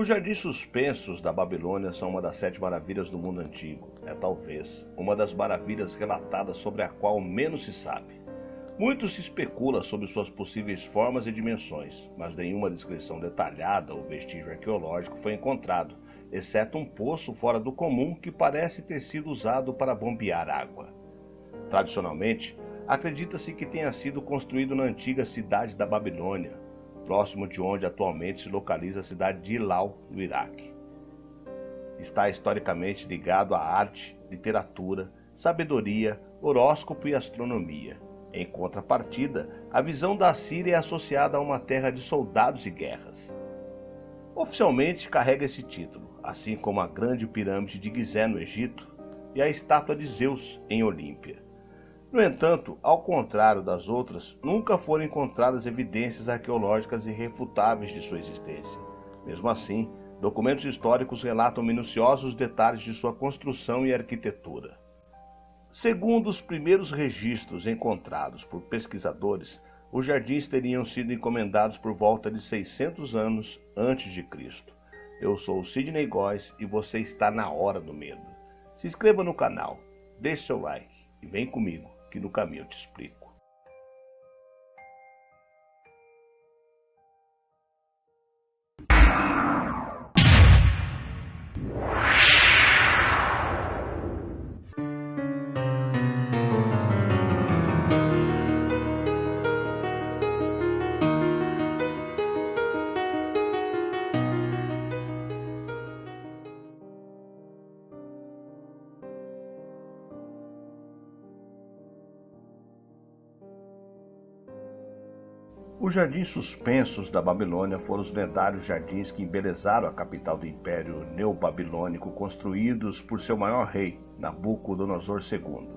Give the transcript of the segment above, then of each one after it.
Os jardins suspensos da Babilônia são uma das 7 maravilhas do mundo antigo. É talvez uma das maravilhas relatadas sobre a qual menos se sabe. Muito se especula sobre suas possíveis formas e dimensões, mas nenhuma descrição detalhada ou vestígio arqueológico foi encontrado, exceto um poço fora do comum que parece ter sido usado para bombear água. Tradicionalmente, acredita-se que tenha sido construído na antiga cidade da Babilônia, próximo de onde atualmente se localiza a cidade de Ilau, no Iraque. Está historicamente ligado à arte, literatura, sabedoria, horóscopo e astronomia. Em contrapartida, a visão da Assíria é associada a uma terra de soldados e guerras. Oficialmente carrega esse título, assim como a grande pirâmide de Gizé no Egito e a estátua de Zeus em Olímpia. No entanto, ao contrário das outras, nunca foram encontradas evidências arqueológicas irrefutáveis de sua existência. Mesmo assim, documentos históricos relatam minuciosos detalhes de sua construção e arquitetura. Segundo os primeiros registros encontrados por pesquisadores, os jardins teriam sido encomendados por volta de 600 anos antes de Cristo. Eu sou o Sidney Góes e você está na Hora do Medo. Se inscreva no canal, deixe seu like e vem comigo, que no caminho eu te explico. Os jardins suspensos da Babilônia foram os lendários jardins que embelezaram a capital do Império Neobabilônico, construídos por seu maior rei, Nabucodonosor II.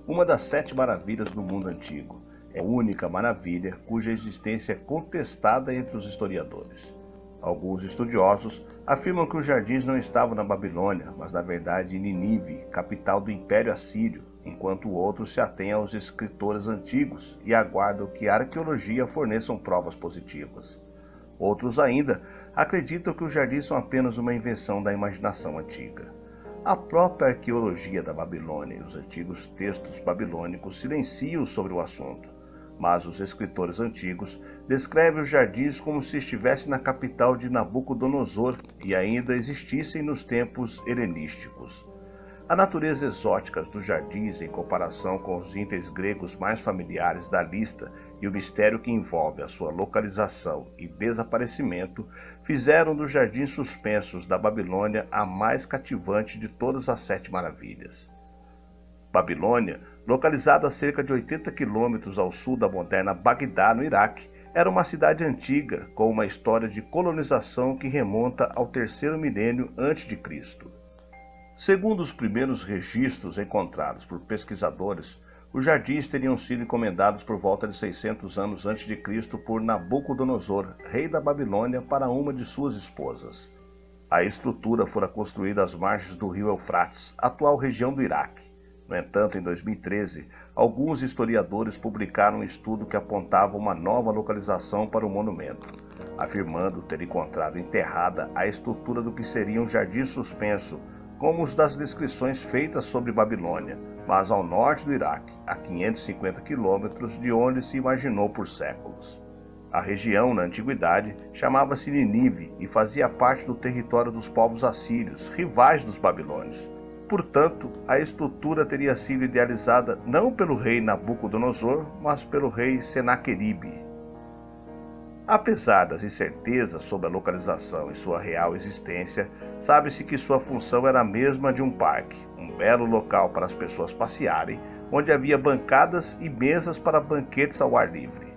Uma das 7 maravilhas do mundo antigo. É a única maravilha cuja existência é contestada entre os historiadores. Alguns estudiosos afirmam que os jardins não estavam na Babilônia, mas na verdade em Nínive, capital do Império Assírio, enquanto outros se atêm aos escritores antigos e aguardam que a arqueologia forneçam provas positivas. Outros ainda acreditam que os jardins são apenas uma invenção da imaginação antiga. A própria arqueologia da Babilônia e os antigos textos babilônicos silenciam sobre o assunto, mas os escritores antigos descrevem os jardins como se estivessem na capital de Nabucodonosor e ainda existissem nos tempos helenísticos. A natureza exótica dos jardins, em comparação com os itens gregos mais familiares da lista e o mistério que envolve a sua localização e desaparecimento, fizeram dos jardins suspensos da Babilônia a mais cativante de todas as 7 maravilhas. Babilônia, localizada a cerca de 80 quilômetros ao sul da moderna Bagdá, no Iraque, era uma cidade antiga com uma história de colonização que remonta ao 3º milênio a.C. Segundo os primeiros registros encontrados por pesquisadores, os jardins teriam sido encomendados por volta de 600 anos antes de Cristo por Nabucodonosor, rei da Babilônia, para uma de suas esposas. A estrutura fora construída às margens do rio Eufrates, atual região do Iraque. No entanto, em 2013, alguns historiadores publicaram um estudo que apontava uma nova localização para o monumento, afirmando ter encontrado enterrada a estrutura do que seria um jardim suspenso, como os das descrições feitas sobre Babilônia, mas ao norte do Iraque, a 550 quilômetros de onde se imaginou por séculos. A região, na antiguidade, chamava-se Nínive e fazia parte do território dos povos assírios, rivais dos babilônios. Portanto, a estrutura teria sido idealizada não pelo rei Nabucodonosor, mas pelo rei Senaqueribe. Apesar das incertezas sobre a localização e sua real existência, sabe-se que sua função era a mesma de um parque, um belo local para as pessoas passearem, onde havia bancadas e mesas para banquetes ao ar livre.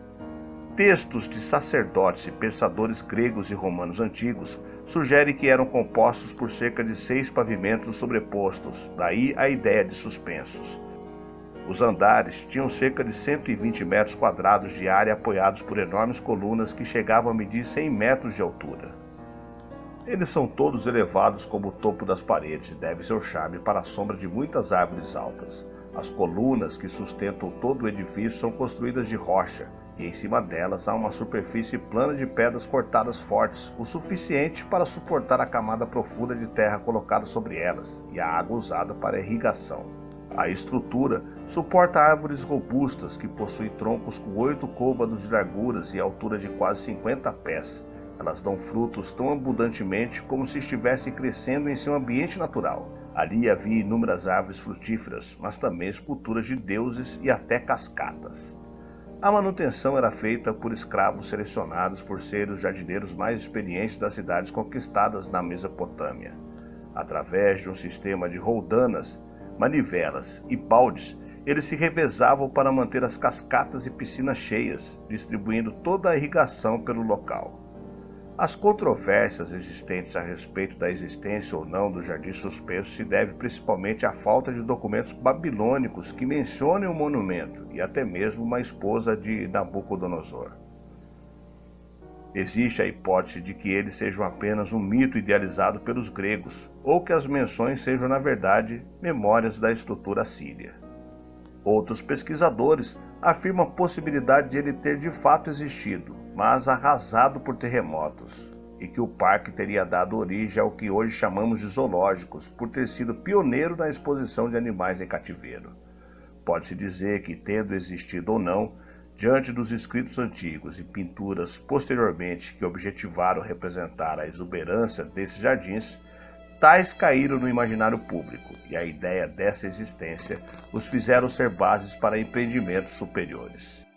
Textos de sacerdotes e pensadores gregos e romanos antigos sugerem que eram compostos por cerca de 6 pavimentos sobrepostos, daí a ideia de suspensos. Os andares tinham cerca de 120 metros quadrados de área apoiados por enormes colunas que chegavam a medir 100 metros de altura. Eles são todos elevados como o topo das paredes e devem seu charme para a sombra de muitas árvores altas. As colunas que sustentam todo o edifício são construídas de rocha, e em cima delas há uma superfície plana de pedras cortadas fortes, o suficiente para suportar a camada profunda de terra colocada sobre elas e a água usada para a irrigação. A estrutura suporta árvores robustas que possuem troncos com 8 côvados de larguras e altura de quase 50 pés. Elas dão frutos tão abundantemente como se estivessem crescendo em seu ambiente natural. Ali havia inúmeras árvores frutíferas, mas também esculturas de deuses e até cascatas. A manutenção era feita por escravos selecionados por serem os jardineiros mais experientes das cidades conquistadas na Mesopotâmia. Através de um sistema de roldanas, manivelas e baldes, eles se revezavam para manter as cascatas e piscinas cheias, distribuindo toda a irrigação pelo local. As controvérsias existentes a respeito da existência ou não do jardim suspenso se devem principalmente à falta de documentos babilônicos que mencionem o monumento e até mesmo uma esposa de Nabucodonosor. Existe a hipótese de que ele seja apenas um mito idealizado pelos gregos, ou que as menções sejam, na verdade, memórias da estrutura assíria. Outros pesquisadores afirmam a possibilidade de ele ter de fato existido, mas arrasado por terremotos, e que o parque teria dado origem ao que hoje chamamos de zoológicos, por ter sido pioneiro na exposição de animais em cativeiro. Pode-se dizer que, tendo existido ou não, diante dos escritos antigos e pinturas posteriormente que objetivaram representar a exuberância desses jardins, tais caíram no imaginário público, e a ideia dessa existência os fizeram ser bases para empreendimentos superiores.